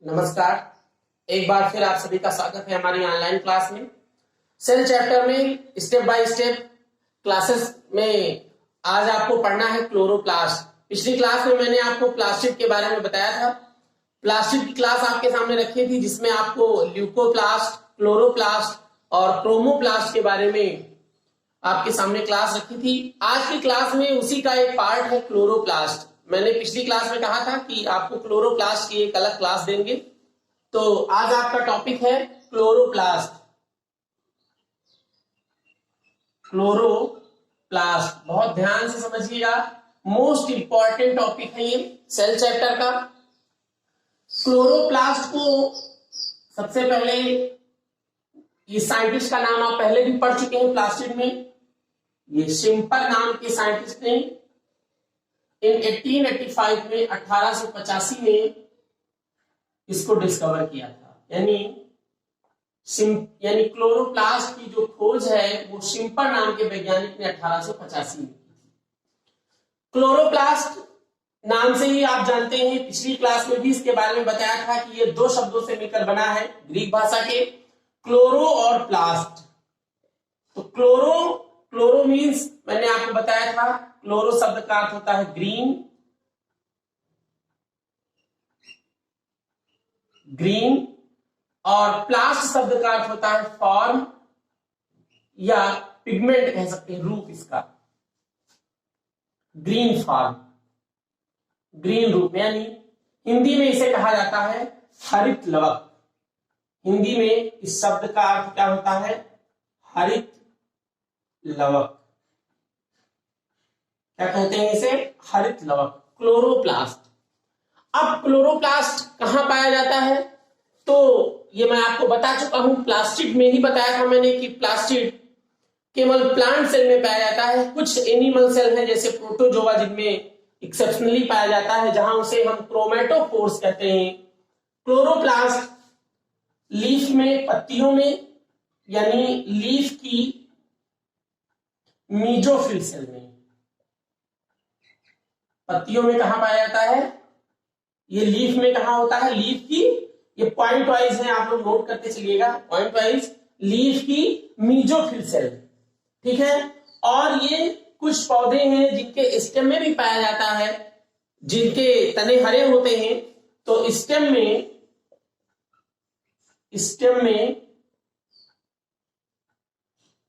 नमस्कार। एक बार फिर आप सभी का स्वागत है हमारी ऑनलाइन क्लास में। सेल चैप्टर में स्टेप बाय स्टेप क्लासेस में आज आपको पढ़ना है क्लोरोप्लास्ट। पिछली क्लास में मैंने आपको प्लास्टिड के बारे में बताया था। प्लास्टिड की क्लास आपके सामने रखी थी जिसमें आपको ल्यूकोप्लास्ट, क्लोरोप्लास्ट और क्रोमोप्लास्ट के बारे में आपके सामने क्लास रखी थी। आज की क्लास में उसी का एक पार्ट है क्लोरोप्लास्ट। मैंने पिछली क्लास में कहा था कि आपको क्लोरोप्लास्ट की एक अलग क्लास देंगे, तो आज आपका टॉपिक है क्लोरोप्लास्ट। क्लोरोप्लास्ट बहुत ध्यान से समझिएगा, मोस्ट इंपॉर्टेंट टॉपिक है ये सेल चैप्टर का। क्लोरोप्लास्ट को सबसे पहले, इस साइंटिस्ट का नाम आप पहले भी पढ़ चुके हैं प्लास्टिड में। ये शिम्पर नाम के साइंटिस्ट ने इन 1885 में 1885 में इसको डिस्कवर किया था। यानी क्लोरोप्लास्ट की जो खोज है वो शिम्पर नाम के वैज्ञानिक ने 1885 में की थी। क्लोरोप्लास्ट नाम से ही आप जानते हैं, पिछली क्लास में भी इसके बारे में बताया था कि ये दो शब्दों से मिलकर बना है, ग्रीक भाषा के क्लोरो और प्लास्ट। तो क्लोरो मीन्स मैंने आपको बताया था, क्लोरो शब्द का अर्थ होता है ग्रीन और प्लास्ट शब्द का अर्थ होता है फॉर्म या पिगमेंट कह सकते हैं, रूप इसका ग्रीन फॉर्म, ग्रीन रूप। यानी हिंदी में इसे कहा जाता है हरित लवक। हिंदी में इस शब्द का अर्थ क्या होता है? हरित लवक। क्या कहते हैं इसे? हरित लवक, क्लोरोप्लास्ट। अब क्लोरोप्लास्ट कहां पाया जाता है? तो ये मैं आपको बता चुका हूं, प्लास्टिड में ही बताया था मैंने कि प्लास्टिड केवल प्लांट सेल में पाया जाता है। कुछ एनिमल सेल है जैसे प्रोटोजोआ जिनमें एक्सेप्शनली पाया जाता है, जहां उसे हम क्रोमेटोफोर्स कहते हैं। क्लोरोप्लास्ट लीफ में, पत्तियों में, यानी लीफ की मीजोफिल सेल में, पत्तियों में कहां पाया जाता है? ये लीफ में कहां होता है? लीफ की, ये पॉइंट वाइज है, आप लोग नोट करते चलिएगा, पॉइंट वाइज लीफ की मीजोफिल सेल, ठीक है। और ये कुछ पौधे हैं जिनके स्टेम में भी पाया जाता है, जिनके तने हरे होते हैं। तो स्टेम में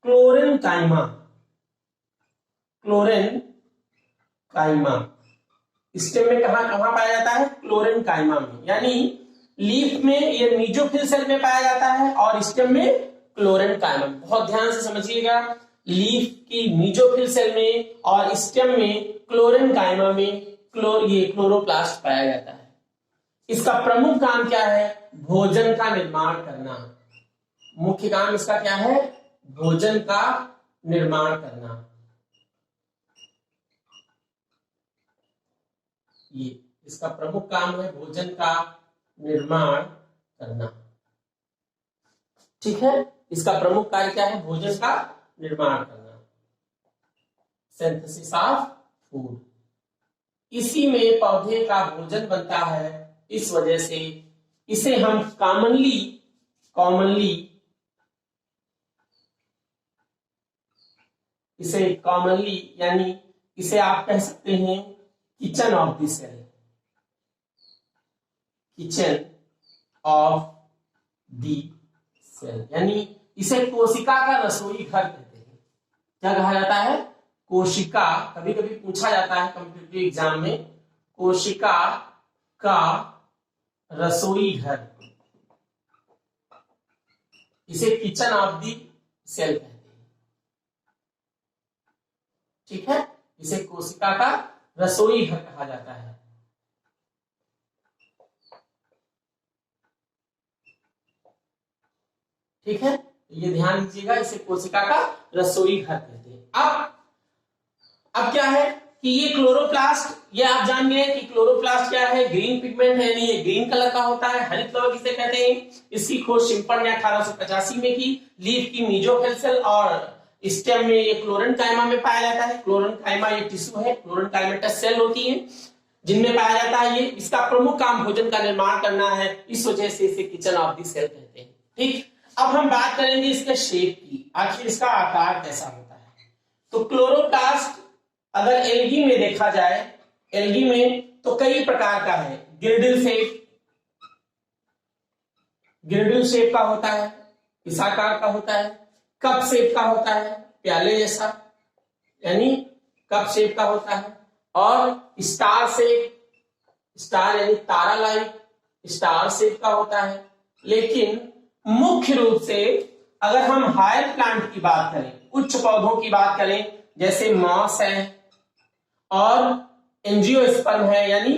क्लोरेनकाइमा स्टेम में कहां पाया जाता है? क्लोरेनकाइमा में। यानी लीफ में ये मीजोफिल सेल में पाया जाता है और स्टेम में क्लोरेनकाइमा। बहुत ध्यान से समझिएगा, लीफ की मीजोफिल सेल में और स्टेम में क्लोरेनकाइमा में ये क्लोरोप्लास्ट पाया जाता है। इसका प्रमुख काम क्या है? भोजन का निर्माण करना। मुख्य काम इसका क्या है? भोजन का निर्माण करना। ये इसका प्रमुख काम है, भोजन का निर्माण करना, ठीक है। इसका प्रमुख कार्य क्या है? भोजन का निर्माण करना, सिंथेसिस ऑफ फूड। इसी में पौधे का भोजन बनता है। इस वजह से इसे हम कॉमनली यानी इसे आप कह सकते हैं kitchen of the cell, kitchen of the cell, यानी इसे कोशिका का रसोई घर कहते हैं। क्या कहा जाता है? कोशिका। कभी कभी पूछा जाता है कॉम्पिटिटिव एग्जाम में, कोशिका का रसोई घर, इसे किचन ऑफ द सेल कहते हैं, ठीक है। इसे कोशिका का रसोई घर कहा जाता है। ठीक है, ये ध्यान दीजिएगा, इसे कोशिका का रसोई घर कहते हैं। अब क्या है कि ये क्लोरोप्लास्ट, ये आप जान गए कि क्लोरोप्लास्ट क्या है? ग्रीन पिगमेंट है, यानी ये ग्रीन कलर का होता है, हरित लवक इसे कहते हैं। इसकी खोज शिम्पर ने 1885 में की। लीफ की मीजोफिल सेल और स्टेम में ये क्लोरेनकाइमा में पाया जाता है। क्लोरेनकाइमा ये टिश्यू है, क्लोरेनकाइमेटस सेल होती है जिनमें पाया जाता है। ये इसका प्रमुख काम भोजन का निर्माण करना है, इस वजह से इसे किचन ऑफ द सेल कहते हैं। ठीक, अब हम बात करेंगे इसके शेप की, आखिर इसका आकार कैसा होता है। तो क्लोरोप्लास्ट अगर एल्गी में देखा जाए, एल्गी में तो कई प्रकार का है। गिरडिल शेप का होता है, इसाकार का होता है, कप शेप का होता है, प्याले जैसा यानी कप शेप का होता है, और स्टार शेप, स्टार यानी तारा लाइक स्टार शेप का होता है। लेकिन मुख्य रूप से अगर हम हायर प्लांट की बात करें, उच्च पौधों की बात करें, जैसे मॉस है और एंजियोस्पर्म है, यानी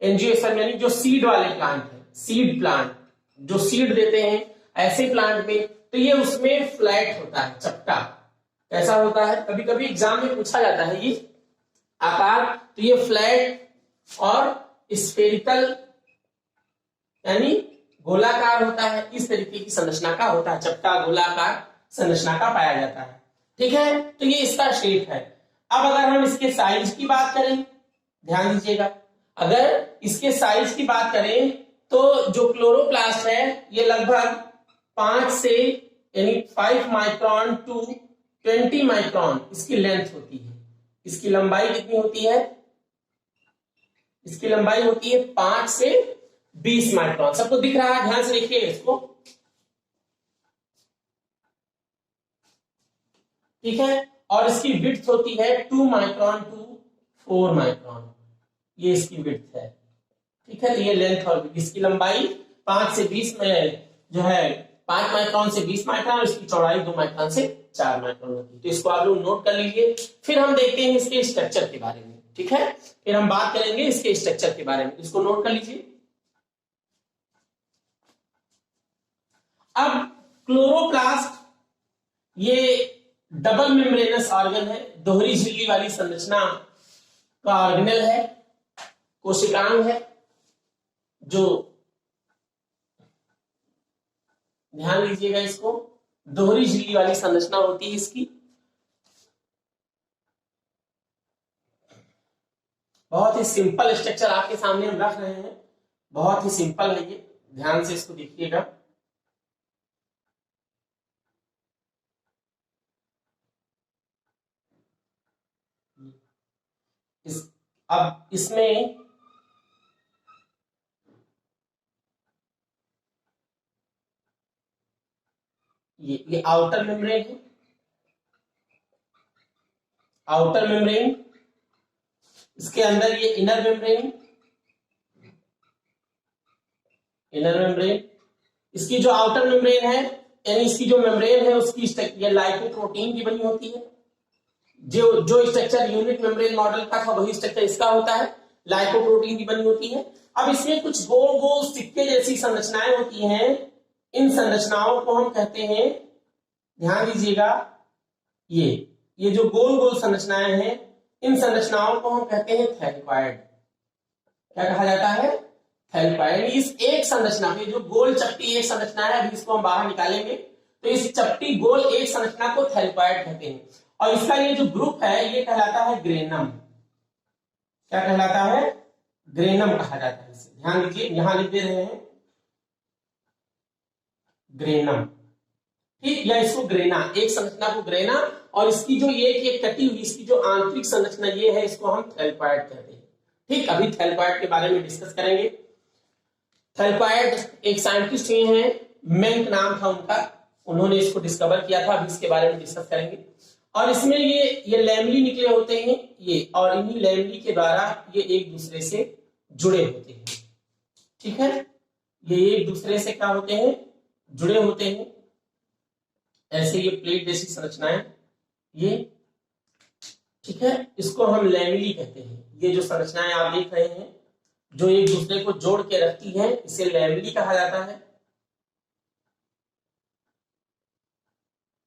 एंजियोस्पर्म यानी जो सीड वाले प्लांट है, सीड प्लांट जो सीड देते हैं, ऐसे प्लांट में तो ये उसमें फ्लैट होता है, चपटा। कैसा होता है, कभी कभी एग्जाम में पूछा जाता है ये आकार, तो ये फ्लैट और स्फेरिकल यानी गोलाकार होता है, इस तरीके की संरचना का होता है, चपटा गोलाकार संरचना का पाया जाता है। ठीक है, तो ये इसका शेप है। अब अगर हम इसके साइज की बात करें, ध्यान दीजिएगा, अगर इसके साइज की बात करें तो जो क्लोरोप्लास्ट है ये लगभग 5 से यानी 5 माइक्रोन टू 20 माइक्रोन इसकी लेंथ होती है। इसकी लंबाई कितनी होती है, इसकी लंबाई होती है 5 से 20 माइक्रोन। सबको दिख रहा है, ध्यान से देखिए इसको। ठीक है, और इसकी विड्थ होती है 2 माइक्रोन टू 4 माइक्रोन, ये इसकी विड्थ है। ठीक है, तो ये लेंथ और इसकी लंबाई 5 से 20 में जो है 5 माइक्रोन से 20 माइक्रोन, इसकी चौड़ाई 2 माइक्रोन से 4 माइक्रोन होती है। तो इसको आप लोग नोट कर लीजिए। फिर हम देखते हैं इसके स्ट्रक्चर के बारे में। ठीक है, फिर हम बात करेंगे इसके स्ट्रक्चर के बारे में, इसको नोट कर लीजिए। अब क्लोरोप्लास्ट ये डबल मेम्ब्रेनस ऑर्गन है, दोहरी झिल्ली वाली संरचना का ऑर्गेनल है, कोशिकांग है, जो ध्यान दीजिएगा इसको, दोहरी झिल्ली वाली संरचना होती है इसकी। बहुत ही सिंपल स्ट्रक्चर आपके सामने हम रख रहे हैं, बहुत ही सिंपल है ये, ध्यान से इसको देखिएगा। अब इसमें ये आउटर मेम्ब्रेन है, आउटर मेम्ब्रेन, इसके अंदर ये इनर मेम्ब्रेन, इनर मेम्ब्रेन। इसकी जो आउटर मेम्ब्रेन है यानी इसकी जो मेम्ब्रेन है उसकी ये लाइपोप्रोटीन की बनी होती है। जो स्ट्रक्चर यूनिट मेम्ब्रेन मॉडल का था वही स्ट्रक्चर इसका होता है, लाइपोप्रोटीन की बनी होती है। अब इसमें कुछ गोल गोल सिक्के जैसी संरचनाएं होती हैं, इन संरचनाओं को हम कहते हैं, ध्यान दीजिएगा, ये जो गोल गोल संरचनाएं हैं इन संरचनाओं को हम कहते हैं थैलेकॉइड। क्या कहा जाता है, थैलेकॉइड। इस एक संरचना में जो गोल चपटी एक संरचना है, अभी इसको हम बाहर निकालेंगे, तो इस चपटी गोल एक संरचना को थैलेकॉइड कहते हैं। और इसका ये जो ग्रुप है ये कहलाता है ग्रेनम। क्या कहलाता है, ग्रेनम कहा जाता है इसे। ध्यान दीजिए, यहां लिख दे रहे हैं ग्रेनम। ठीक, या इसको ग्रेना, एक संरचना को ग्रेना, और इसकी जो ये कटी हुई इसकी जो आंतरिक संरचना ये है, इसको हम थैलेकॉइड कहते हैं। ठीक, अभी थैलेकॉइड के बारे में डिस्कस करेंगे। थैलेकॉइड एक साइंटिस्ट हुए हैं, मेंक नाम था उनका, उन्होंने इसको डिस्कवर किया था, अभी इसके बारे में डिस्कस करेंगे। और इसमें ये लैमली निकले होते हैं ये, और इन्हीं लैमली के द्वारा ये एक दूसरे से जुड़े होते हैं। ठीक है, ये एक दूसरे से क्या होते हैं, जुड़े होते हैं। ऐसे ये प्लेट जैसी संरचनाएं ये, ठीक है, इसको हम लैमेली कहते हैं। ये जो संरचनाएं आप देख रहे हैं जो एक दूसरे को जोड़ के रखती हैं, इसे लैमेली कहा जाता है।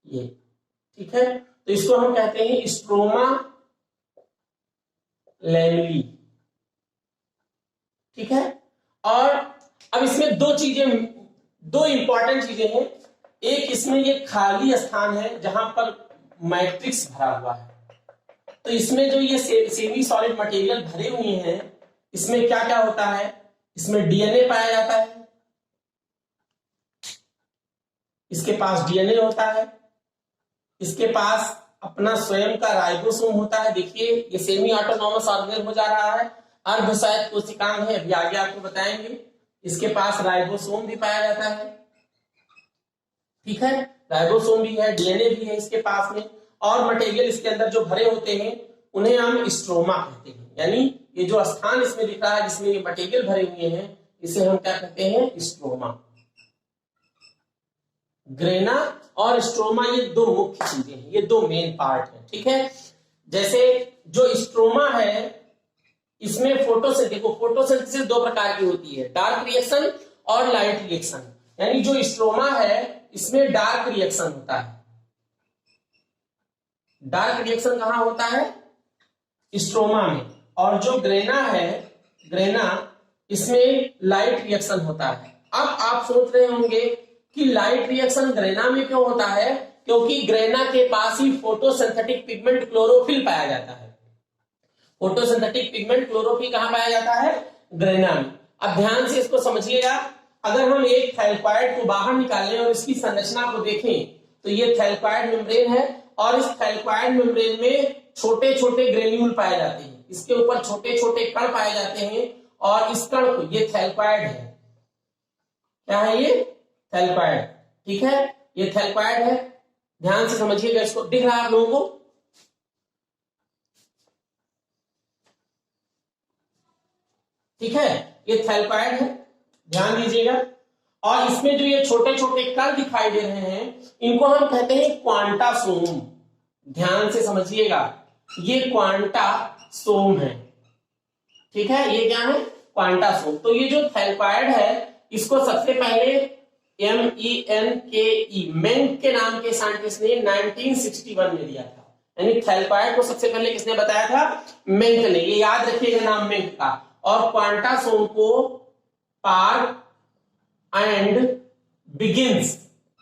ये ठीक है, तो इसको हम कहते हैं स्ट्रोमा लैमेली। ठीक है, और अब इसमें दो इंपॉर्टेंट चीजें हैं। एक इसमें ये खाली स्थान है जहां पर मैट्रिक्स भरा हुआ है, तो इसमें जो ये सेमी सॉलिड मटेरियल भरे हुए हैं इसमें क्या क्या होता है, इसमें डीएनए पाया जाता है, इसके पास डीएनए होता है, इसके पास अपना स्वयं का राइबोसोम होता है। देखिए ये सेमी ऑटोनॉमस ऑर्गेनेल हो जा रहा है, अर्धस्वायत्त कोशिकांग है, अभी आगे आपको बताएंगे। इसके पास राइबोसोम भी पाया जाता है, ठीक है, राइबोसोम भी है, डीएनए भी है इसके पास में, और मटेरियल इसके अंदर जो भरे होते हैं उन्हें हम स्ट्रोमा कहते हैं। यानी ये जो स्थान इसमें दिख रहा है जिसमें ये मटेरियल भरे हुए हैं, इसे हम क्या कहते हैं, स्ट्रोमा। ग्रेना और स्ट्रोमा ये दो मुख्य चीजें हैं, ये दो मेन पार्ट है, ठीक है। जैसे जो स्ट्रोमा है इसमें फोटोसिंथेसिस दो प्रकार की होती है, डार्क रिएक्शन और लाइट रिएक्शन। यानी जो स्ट्रोमा है इसमें डार्क रिएक्शन होता है। डार्क रिएक्शन कहां होता है, स्ट्रोमा में, और जो ग्रेना है, ग्रेना इसमें लाइट रिएक्शन होता है। अब आप सोच रहे होंगे कि लाइट रिएक्शन ग्रेना में क्यों होता है, क्योंकि ग्रेना के पास ही फोटोसिंथेटिक पिगमेंट क्लोरोफिल पाया जाता है। फोटोसिंथेटिक पिगमेंट क्लोरोफिल कहां पाया जाता है, ग्रेना में। अब ध्यान से इसको समझिएगा, अगर हम एक थैलेकॉइड को बाहर निकालें और इसकी संरचना को देखें तो ये थैलेकॉइड मेम्ब्रेन है, और इस थैलेकॉइड मेम्ब्रेन में छोटे छोटे ग्रेन्यूल पाए जाते हैं, इसके ऊपर छोटे छोटे कण पाए जाते हैं, और इस कण को, ये थैलेकॉइड है, क्या है ये, थैलेकॉइड, ठीक है, ये थैलेकॉइड है। ध्यान से समझिएगा, इसको दिख रहा है आप लोगों को, ठीक है, ये थैलेकॉइड है, ध्यान दीजिएगा। और इसमें जो ये छोटे छोटे कण दिखाई दे रहे हैं इनको हम कहते हैं क्वांटासोम। ध्यान से समझिएगा, ये क्वांटासोम है, ठीक है, ये क्या है, क्वांटासोम। तो ये जो थैलेकॉइड है इसको सबसे पहले मेंक के नाम के साइंटिस्ट ने 1961 में दिया था। यानी थैलेकॉइड को सबसे पहले किसने बताया था, मेंक ने, ये याद रखिएगा नाम मेंक का। और क्वांटासोम को पार्क एंड बिगिंस,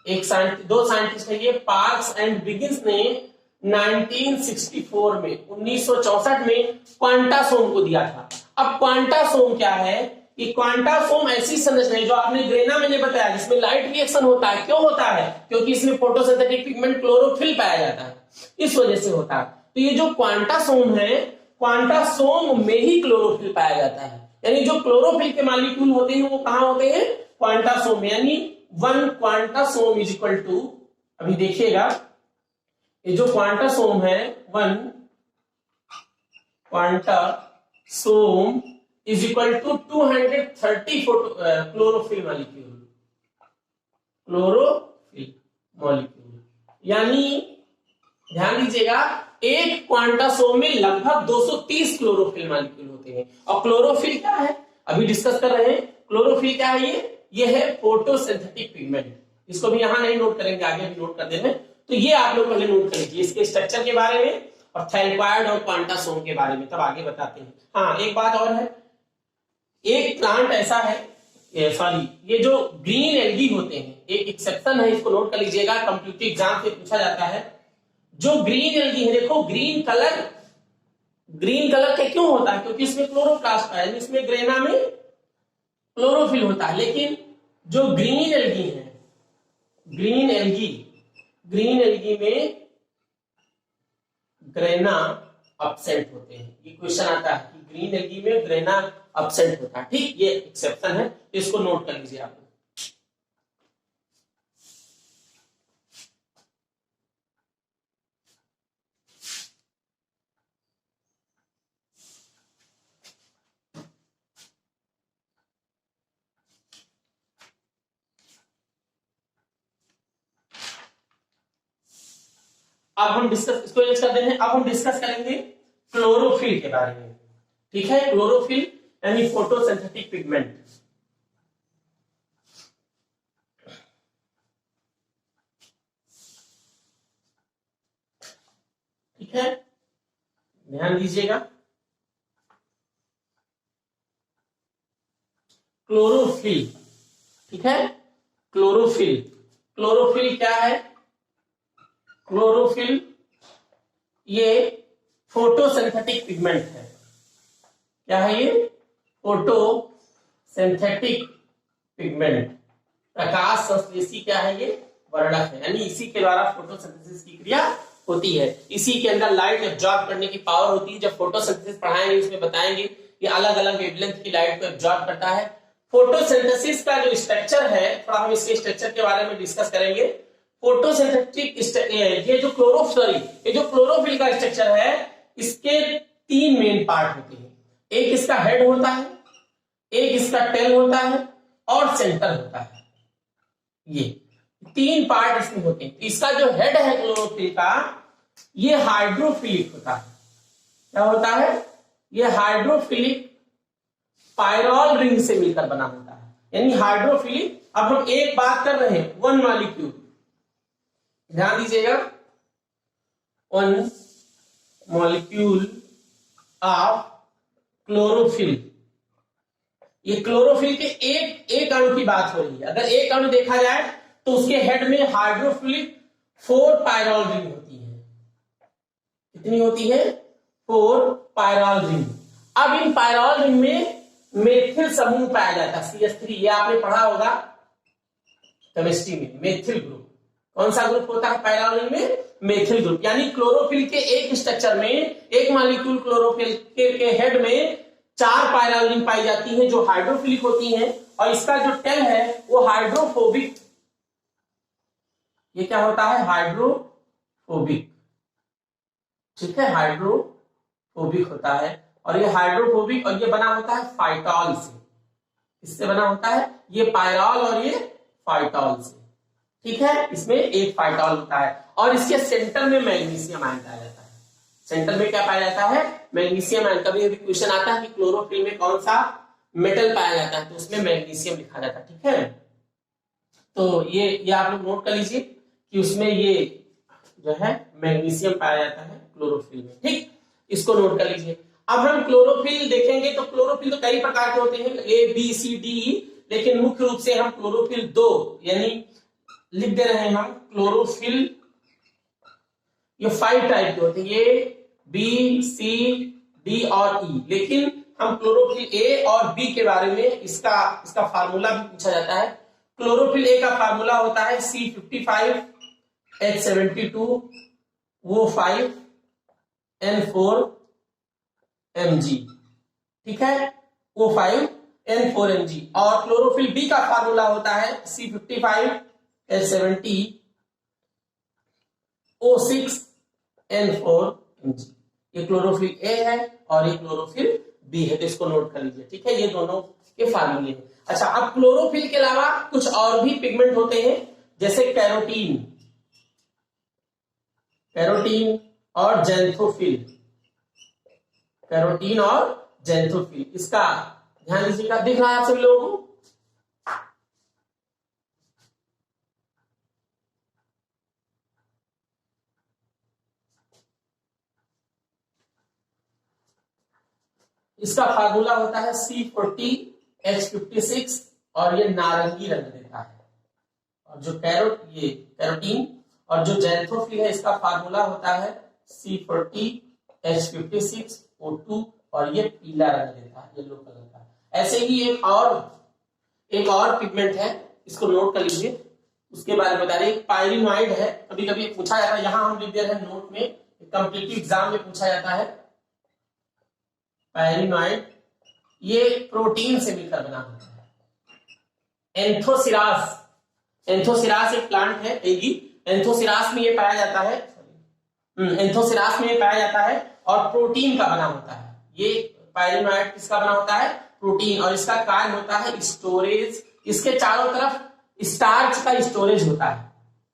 दो साइंटिस्ट है ये, पार्क्स एंड बिगिंस ने 1964 में, 1964 में क्वांटासोम को दिया था। अब क्वांटासोम क्या है, कि क्वांटासोम ऐसी संरचना है जो आपने ग्रेना मैंने बताया जिसमें लाइट रिएक्शन होता है। क्यों होता है, क्योंकि इसमें फोटोसिंथेटिक पिगमेंट क्लोरोफिल पाया जाता है, इस वजह से होता है। तो ये जो क्वांटासोम है, क्वांटासोम में ही क्लोरोफिल पाया जाता है। यानी जो क्लोरोफिल के मॉलिक्यूल होते हैं वो कहां होते हैं, क्वांटासोम में। यानी 1 क्वांटासोम इज इक्वल टू, अभी देखिएगा, ये जो क्वांटासोम है, 1 quantasome is equal to 230 chlorophyll molecule, chlorophyll molecule. यानी ध्यान दीजिएगा, एक क्वांटासोम में लगभग 230 क्लोरोफिल मॉलिक्यूल होते हैं। और क्लोरोफिल क्या है, अभी डिस्कस कर रहे हैं, क्लोरोफिल क्या है, ये है फोटोसिंथेटिक पिगमेंट। इसको भी यहां नहीं नोट करेंगे, आगे भी नोट कर देंगे। तो ये आप लोग पहले नोट कर लीजिए, इसके स्ट्रक्चर के बारे में और थैलेकॉइड और क्वांटासोम के बारे में, तब आगे बताते हैं। हाँ, एक बात और है, एक प्लांट ऐसा है, ये जो ग्रीन एल्गी होते हैं, एक एक्सेप्शन है, इसको नोट कर लीजिएगा, कंप्यूटर एग्जाम से पूछा जाता है। जो ग्रीन एल्गी है, देखो ग्रीन कलर क्या क्यों होता है, क्योंकि इसमें क्लोरोप्लास्ट है, इसमें ग्रेना में क्लोरोफिल होता है। लेकिन जो ग्रीन एल्गी है, ग्रीन एल्गी में ग्रेना अब्सेंट होते हैं। ये क्वेश्चन आता है कि ग्रीन एल्गी में ग्रेना अब्सेंट होता है, ठीक, ये एक्सेप्शन है, इसको नोट कर लीजिए आप। अब हम डिस्कस, इसको यूज कर देते हैं। अब हम डिस्कस करेंगे क्लोरोफिल के बारे में, ठीक है, क्लोरोफिल यानी फोटोसिंथेटिक पिगमेंट। ठीक है, ध्यान दीजिएगा, क्लोरोफिल, ठीक है, क्लोरोफिल क्या है, क्लोरोफिल ये फोटोसिंथेटिक पिगमेंट है। क्या है ये, फोटोसिंथेटिक पिगमेंट, प्रकाश संश्लेषी क्या है, ये वर्णक है, यानी इसी के द्वारा फोटोसिंथेसिस की क्रिया होती है। इसी के अंदर लाइट एब्जॉर्ब करने की पावर होती है। जब फोटोसिंथेसिस पढ़ाएंगे इसमें बताएंगे कि अलग अलग वेवलेंथ की लाइट को एब्जॉर्ब करता है। फोटोसिंथेसिस का जो स्ट्रक्चर है, थोड़ा हम इसके स्ट्रक्चर के बारे में डिस्कस करेंगे। फोटोसिंथेटिक ये जो क्लोरोफिल का स्ट्रक्चर है, इसके 3 मेन पार्ट होते हैं। एक इसका हेड होता है, एक इसका टेल होता है और सेंटर होता है। ये 3 पार्ट इसमें होते हैं। इसका जो हेड है क्लोरोफिल का, ये हाइड्रोफिलिक होता है। क्या होता है? ये हाइड्रोफिलिक पायरॉल रिंग से मिलकर बना होता है, यानी हाइड्रोफिलिक। अब हम एक बात कर रहे हैं, 1 मॉलिक्यूल, ध्यान दीजिएगा, 1 मॉलिक्यूल ऑफ क्लोरोफिल। ये क्लोरोफिल के एक अणु की बात हो रही है। अगर एक अणु देखा जाए तो उसके हेड में हाइड्रोफिलिक 4 पायरॉल रिंग होती है। कितनी होती है? 4 पायरॉल रिंग। अब इन पायरॉल रिंग में मेथिल समूह पाया जाता है, CH3। ये आपने पढ़ा होगा केमिस्ट्री में, मेथिल ग्रुप। कौन सा ग्रुप होता है पायरॉल रिंग में? Methyl group. यानी क्लोरोफिल के एक स्ट्रक्चर में, एक मॉलिक्यूल क्लोरोफिल के हेड में 4 पायरॉल रिंग पाई जाती हैं जो हाइड्रोफिलिक होती हैं, और इसका जो टेल है वो हाइड्रोफोबिक। ये क्या होता है? हाइड्रोफोबिक। ठीक है, हाइड्रोफोबिक होता है। और ये हाइड्रोफोबिक, और ये बना होता है फाइटॉल से। इससे बना होता है ये पायरॉल और ये फाइटॉल से। ठीक है, इसमें एक फाइटॉल होता है और इसके सेंटर में मैग्नीशियम आयन पाया जाता है। सेंटर में क्या पाया जाता है? Magnesium ion. कभी कभी क्वेश्चन आता है कि क्लोरोफिल में कौन सा मेटल पाया जाता है, तो उसमें मैग्नीशियम लिखा जाता है। ठीक है, तो ये आप लोग नोट कर लीजिए कि उसमें ये जो है मैग्नीशियम पाया जाता है क्लोरोफिल में। ठीक, इसको नोट कर लीजिए। अब हम क्लोरोफिल देखेंगे तो क्लोरोफिल तो कई प्रकार के होते हैं, A B C D E, लेकिन मुख्य रूप से हम क्लोरोफिल 2 यानी लिख दे रहे हैं हम क्लोरोफिल, ये 5 टाइप के होते हैं, A B C D और E। लेकिन हम क्लोरोफिल A और B के बारे में इसका फार्मूला भी पूछा जाता है। क्लोरोफिल A का फार्मूला होता है C55 H72 O5 N4 Mg। ठीक है, O5 N4 Mg। और क्लोरोफिल B का फार्मूला होता है C55 H70 O6 N4 Mg। ये क्लोरोफिल A है और ये क्लोरोफिल B है, तो इसको नोट कर लीजिए। ठीक है, ये दोनों के फार्मूले हैं। अच्छा, अब क्लोरोफिल के अलावा कुछ और भी पिगमेंट होते हैं, जैसे कैरोटीन और जैंथोफिल। कैरोटीन और जैंथोफिल, इसका ध्यान दीजिएगा। दिख रहा है आप सभी लोगों को? इसका फार्मूला होता है C40 H56 और ये नारंगी रंग देता है। और जो कैरोटीन और जो जैंथोफिल है, इसका फार्मूला होता है C40 H56 O2 और ये पीला रंग देता है, येलो कलर का। ऐसे ही एक और पिगमेंट है, इसको नोट कर लीजिए, उसके बारे में बता रहे हैं। पायरिनॉइड है, कभी कभी पूछा जाता है, यहां हम लिख दे रहे हैं नोट में, कॉम्पिटिटिव एग्जाम में पूछा जाता है। पायरिनॉइड ये प्रोटीन से मिलकर बना होता है। एंथोसिरास एक प्लांट है, एंथोसिरास में ये पाया जाता है, एंथोसिरास में ये पाया जाता है और प्रोटीन का बना होता है। ये पायरिनॉइड किसका बना होता है? प्रोटीन। और इसका कार्य होता है स्टोरेज। इसके चारों तरफ स्टार्च का स्टोरेज होता है।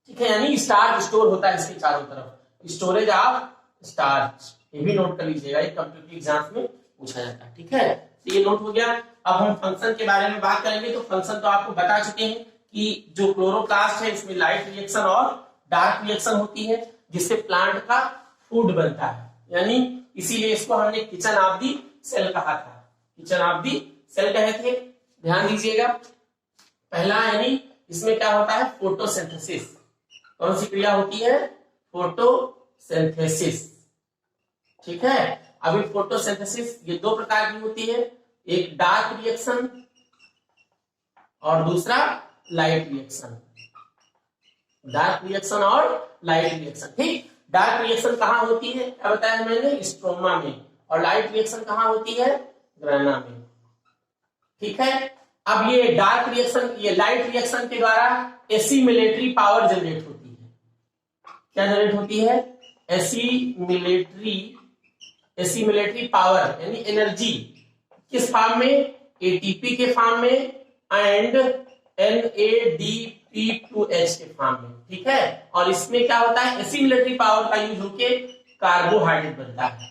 ठीक है, यानी स्टार्च स्टोर होता है इसके चारों तरफ, स्टोरेज ऑफ स्टार्च। ये भी नोट कर लीजिएगा, एक कॉम्पिटिटिव एग्जाम में पूछा जाता है। ठीक है, तो ये नोट हो गया। अब हम फंक्शन के बारे में बात करेंगे। तो फंक्शन तो आपको बता चुके हैं कि जो क्लोरोप्लास्ट है, इसमें लाइट रिएक्शन और डार्क रिएक्शन होती है, जिससे प्लांट का फूड बनता है। यानी इसीलिए इसको हमने किचन ऑफ दी सेल कहा था, किचन ऑफ दी सेल कहे थे। ध्यान दीजिएगा, पहला यानी इसमें क्या होता है? फोटोसिंथेसिस। कौन सी क्रिया होती है? फोटोसिंथेसिस। ठीक है, अभी फोटोसिंथेसिस ये 2 प्रकार की होती है। एक डार्क रिएक्शन और दूसरा लाइट रिएक्शन, डार्क रिएक्शन और लाइट रिएक्शन। ठीक, डार्क रिएक्शन कहाँ होती है, क्या बताया मैंने, स्ट्रोमा में, और लाइट रिएक्शन कहाँ होती है, ग्राना में। ठीक है, अब ये डार्क रिएक्शन, ये लाइट रिएक्शन के द्वारा एसिमिलेटरी पावर जनरेट होती है। क्या जनरेट होती है, एसिमिलेटरी पावर यानी एनर्जी, किस फॉर्म में, एटीपी के फॉर्म में एंड NADP2H के फॉर्म में। ठीक है, और इसमें क्या होता है, एसिमिलेटरी पावर का यूज होके कार्बोहाइड्रेट बनता है।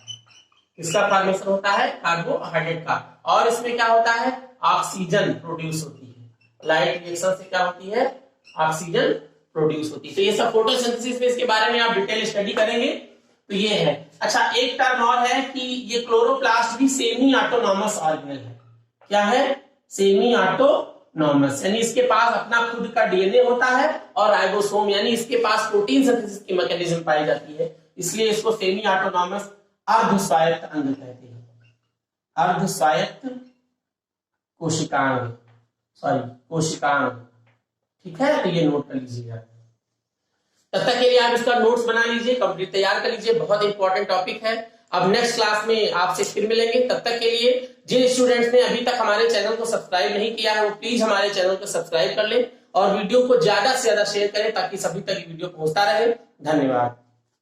किसका फॉर्मेशन होता है, कार्बोहाइड्रेट का, और इसमें क्या होता है, ऑक्सीजन प्रोड्यूस होती है। लाइट रिएक्शन से क्या होती है, ऑक्सीजन प्रोड्यूस होती है। तो ये सब फोटोसिंथेसिस में, इसके बारे में आप डिटेल स्टडी करेंगे। तो ये है। अच्छा, एक टर्म और है कि ये क्लोरोप्लास्ट भी सेमी ऑटोनॉमस ऑर्गेनेल है। क्या है, सेमी ऑटोनॉमस, यानी इसके पास अपना खुद का डीएनए होता है और राइबोसोम, यानी इसके पास प्रोटीन सिंथेसिस की मैकेनिज्म पाई जाती है, इसलिए इसको सेमी ऑटोनॉमस अर्ध स्वायत्त अंग कहते हैं, अर्ध स्वायत्त कोशिकांग, कोशिकांग। ठीक है, तो ये नोट कर लीजिएगा। तब तक के लिए आप इसका नोट्स बना लीजिए, कंप्लीट तैयार कर लीजिए, बहुत इंपॉर्टेंट टॉपिक है। अब नेक्स्ट क्लास में आपसे फिर मिलेंगे। तब तक के लिए जिन स्टूडेंट्स ने अभी तक हमारे चैनल को सब्सक्राइब नहीं किया है, वो प्लीज हमारे चैनल को सब्सक्राइब कर ले और वीडियो को ज्यादा से ज्यादा शेयर करें ताकि सभी तक वीडियो पहुंचता रहे। धन्यवाद।